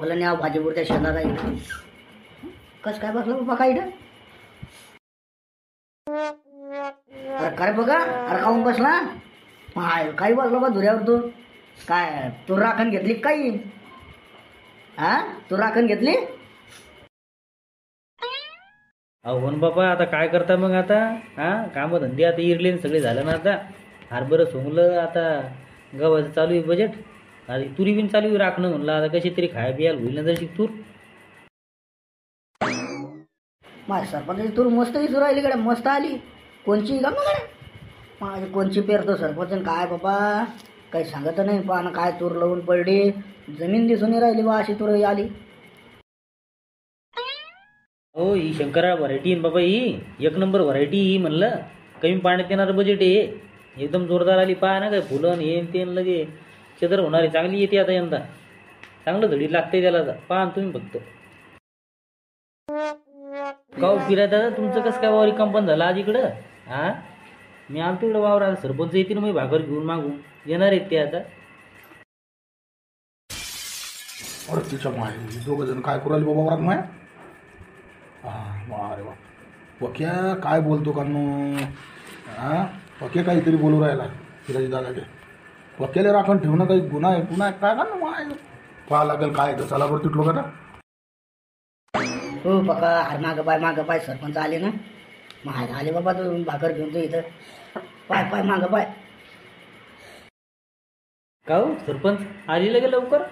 ठोकलं नाही भाजीपुरत्या शेताला इथं कस काय बसलं बाबा काय इथं? अरे काय बघा, अरे काहून बसला? काही बसलो बा धुऱ्यावर तू? काय तू राखण घेतली काही? हा तू राखण घेतली? अहो बाबा आता काय करता मग आता? कामं धंदे आता इरले सगळे झालं ना आता. हरभरं सोंगलं आता, गव्हाचं चालू आहे बजेट. आणि तुरी बिन चालू आहे राखणं म्हणलं आता कशी तरी खाया बियाला होईल ना जशी तूर. माझ्या सरपंचाची तूर मस्त दिसू राहिली कडे, मस्त आली. कोणची का मग माझी कोणची पेरतो सरपंच काय बाबा काही सांगत नाही. पण काय तूर लावून पडली, जमीन दिसून राहिली बा अशी तूर आली. हो ही शंकरा व्हरायटी बाबा, ही एक नंबर व्हरायटी ही म्हणलं. कमी पाण्यात येणारं बजेट आहे, एकदम जोरदार आली. पहा ना काय फुलं येन तेन लगे चदर होणारी चांगली येते आता यंदा. चांगलं झडी लागते त्याला आता. पहा तुम्ही फक्त. गाव फिरायचं दादा तुमचं कसं काय वावरी कंपन झालं आज इकडं? मी आलतो इकडं वावरा. सरपंच येतील मग भाकर घेऊन मागून येणार आहेत ते आता. अरे तिच्या माय दोघं जण काय करू राहिले बाबा वरात माय? अरे वा पक्या काय बोलतो का मग? पक्या काहीतरी बोलू राहिला फिराजी दादाचे. पक्याला राखण ठेवणं काही गुन्हा आहे पुन्हा काय का ना माय? पाहा लागेल काय तर चला बरं तुटलो का ना. हो पक्का अरे मागं पाय सरपंच आले ना. मग आले बाबा तू भाकर घेऊन तू इथं. पाय मागं पाय. का हो सरपंच आली लगे लवकर?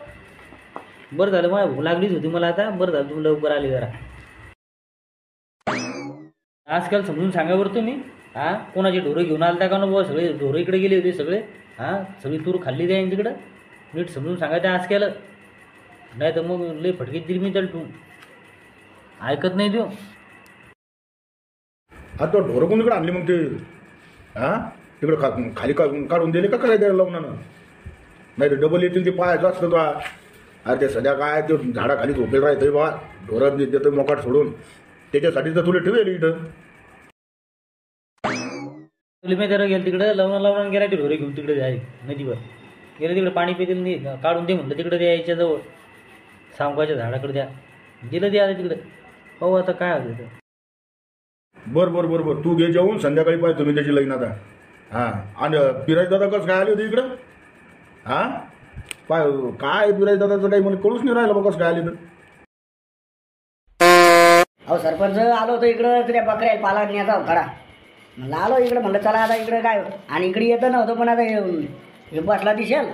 बरं झालं, मला भूक लागलीच होती मला आता. बरं झालं तुम्ही लवकर आले जरा. आजकाल समजून सांगा बरं तुम्ही. कोणाची ढोरं घेऊन आलता का ना बाबा? सगळे ढोरं इकडे गेले होते सगळे. सगळी तूर खाल्ली जाईन तिकडं. नीट समजून सांगायचं आज केलं, नाही तर मग लई फटकीत दिली मी त्याला. तू ऐकत नाही देऊ. तो ढोरं कोण इकडे आणली मग ते? तिकडं खाली काढून दिले का काय द्यायला लावून? नाही तर डबल येतील ते पाहायचं असतं तो. अरे ते सध्या काय ते झाडाखाली झोपेल राहतंय बा. ढोरं देतोय मोकाट सोडून. त्याच्यासाठी तर तुला ठेवेल इथं. मी जरा गेलं तिकडं लावून गेला ते ढोरे घेऊन तिकडे जाय नदीवर गेले. तिकडे पाणी पितील नाही काढून दे म्हणलं तिकडे द्या याच्याजवळ सावकाच्या झाडाकडे द्या. दिलं ते आता तिकडे. हो आता काय होतं ते. बरं तू घे जाऊन संध्याकाळी पाहिजे तुम्ही त्याची लग्न आता. आणि फिरायचं दादा कसं काय आले होते इकडं? पाय काय फिरायचं दादाचं काही मला कळूच नाही राहिलं बघ कसं काय आले तर. अहो सरपंच आलो होतो इकडं तुझ्या बकऱ्या पाला न्यायचा खडा. म्हणलं आलो इकडं, म्हणलं चला आता इकडं काय. आणि इकडे येतं नव्हतं पण आता हे बसला दिसेल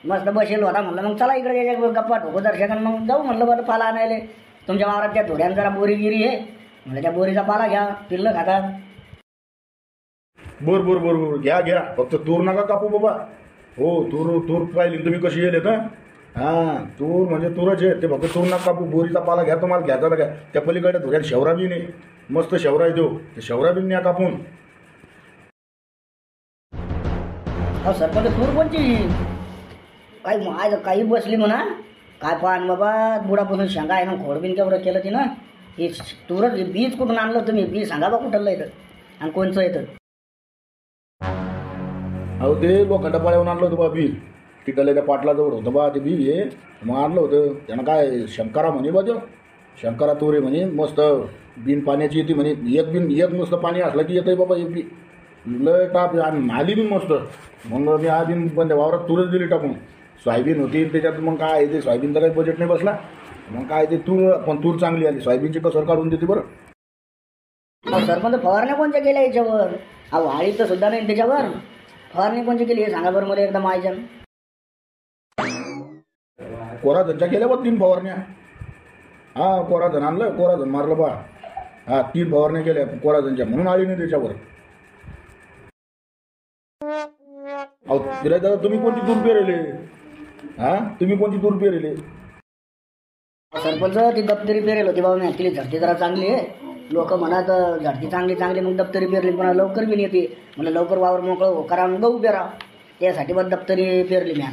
मस्त बसेल होता. म्हणलं मग चला इकडे याच्या गप्पा ठोको दर्शकांना मग जाऊ म्हणलं बरं पाला आणायला. तुमच्या वावरात त्या धोड्यानं जरा बोरीगिरी आहे म्हणलं, त्या बोरीचा पाला घ्या पिल्लं खातात. बरं घ्या फक्त तूर नका कापू बाबा. हो तूर पाहिली तुम्ही कशी येईल तर. तूर म्हणजे तूरच आहे ते. फक्त तूर नका कापू. बोरीचा पाला घ्या तुम्हाला घ्यायचा घ्या. त्या पलीकडे धोऱ्यात शेवरा बी नाही, मस्त शेवरा देऊ. ते शेवरा बी न्या कापून. अहो सरपंच तूर कोणची काही आज काही बसली म्हणा. काय पान बाबा बुडापासून शेंगा आहे ना खोडबीन केवढं केलं ती ना. हे तूरच बीज कुठून आणलं तुम्ही? बीज सांगा बा कुठलं येतं आणि कोणचं येतं? अहो ते लोखंडा पाळ्यावरून आणलं होतं बा बीज. तिकडल्या त्या पाटलाजवळ होतं बा ते बी. हे मग आणलं होतं त्यानं. काय शंकरा म्हणे बा तो. शंकरा तोरे म्हणे मस्त बिन पाण्याची येते म्हणे. एक मस्त पाणी असलं की येतंय बाबा एक बी. लय टाप आणि नाली बी मस्त. मग मी आधी पण त्या वावरात तूरच दिली टाकून. सोयाबीन होती त्याच्यात. मग काय ते सोयाबीनचा काही बजेट नाही बसला. मग काय ते तूर चांगली आली. सोयाबीनची कसर काढून देते बरं. अहो सरपंच फवारण्या कोणत्या केल्या याच्यावर? अहो वाळी तर सुद्धा नाही त्याच्यावर. फवारणी कोणती केली हे सांगा बरं मला एकदा मायजन. कोराधनच्या केल्या बा 3 फवारण्या. कोराधन आणलं, कोराधन मारलं बा. 3 फवारण्या केल्या कोराधनच्या म्हणून आली नाही त्याच्यावर. अहो फिराय दादा तुम्ही कोणती तूर पेरेले? तुम्ही कोणती तूर पेरेले? सरपंच ती दप्तरी पेरेल होती बाबा. मी ॲक्च्युली झडती जरा चांगली आहे. लोक म्हणत झडती चांगली मग दप्तरी पेरली पण लवकर बी येते. म्हणजे लवकर वावर मोकळं करा गहू पेरा. त्यासाठी पण दप्तरी पेरली मी.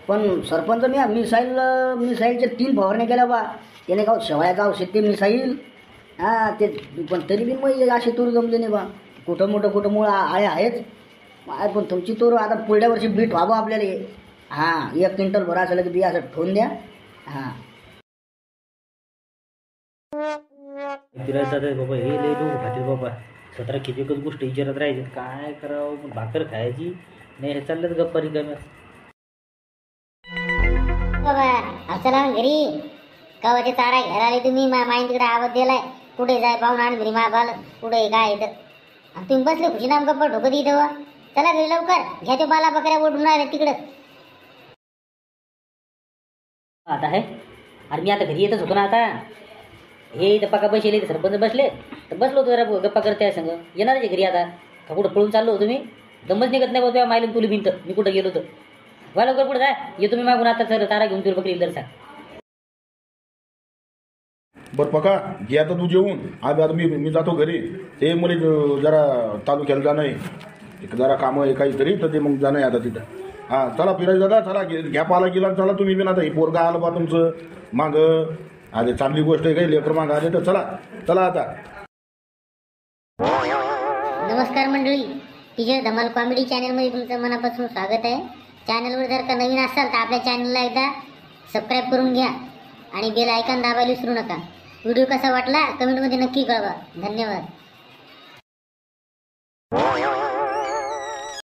पण सरपंच मी मिसाईलच्या 3 फवारण्या केल्या बा. त्याने का शेवयाचं औषध ते मिसाईल. ते पण तरी बी मग अशी तूर जमली नाही बा. कुठं मोठं आळे आहेच. पण तुमची तूर आता पुढल्या वर्षी बीट व्हावं आपल्याला. हां 1 क्विंटल भरा असलं की बी असं ठेवून द्या. हां फिरायचं आहे बाबा, हे लय डोकं खातील बाबा. 17 एकच गोष्ट विचारत राहायची, काय करावं. पण भाकर खायची नाही, हे चाललंच गप्पा रिकाम्या. बाबा चला घरी कवाचे चारा घ्यायला आले तुम्ही. माईन तिकडे आवाज दिलाय कुठे जाय पाहून आण घरी बाल कुठे काय इथं. आणि तुम्ही बसले खुशीनाम गप्पा ढोकत इथं. चला घरी लवकर घ्या ते बाला बकऱ्या ओढून राहिले तिकडं. आता आहे. अरे मी आता घरी येतच होतो ना. आता हे इथं पका बसले सरपंच बसले तर बसलो होतो जरा गप्पा करते आहे संग. येणार आहे घरी आता का कुठं पळून चाललो होतो मी. दमच निघत नाही बघा मायला तुला भिंत मी कुठं गेलो होतो. वा लवकर कुठं जाय येतो मी मागून आता सर तारा घेऊन तुला बकरी दर्शा. बरं पका घे आता तू जेवून. आज आता मी जातो घरी. ते मला जरा तालुक्याला जाणं आहे. एक जरा कामं आहे काहीतरी तर ते मग जाणं आहे आता तिथं. हां चला फिरायचं दादा. चला घ्या पाला गेला चला तुम्ही बिन. आता हे पोरगा आलं बा तुमचं मागं. अरे चांगली गोष्ट आहे काही लेकर मागं आले तर चला चला आता. नमस्कार मंडळी, टीचर धमाल कॉमेडी चॅनलमध्ये तुमचं मनापासून स्वागत आहे. चॅनलवर जर का नवीन असाल तर आपल्या चॅनलला एकदा सबस्क्राईब करून घ्या आणि बेल आयकॉन दाबायला विसरू नका. व्हिडिओ कसा वाटला कमेंटमध्ये नक्की कळवा. धन्यवाद.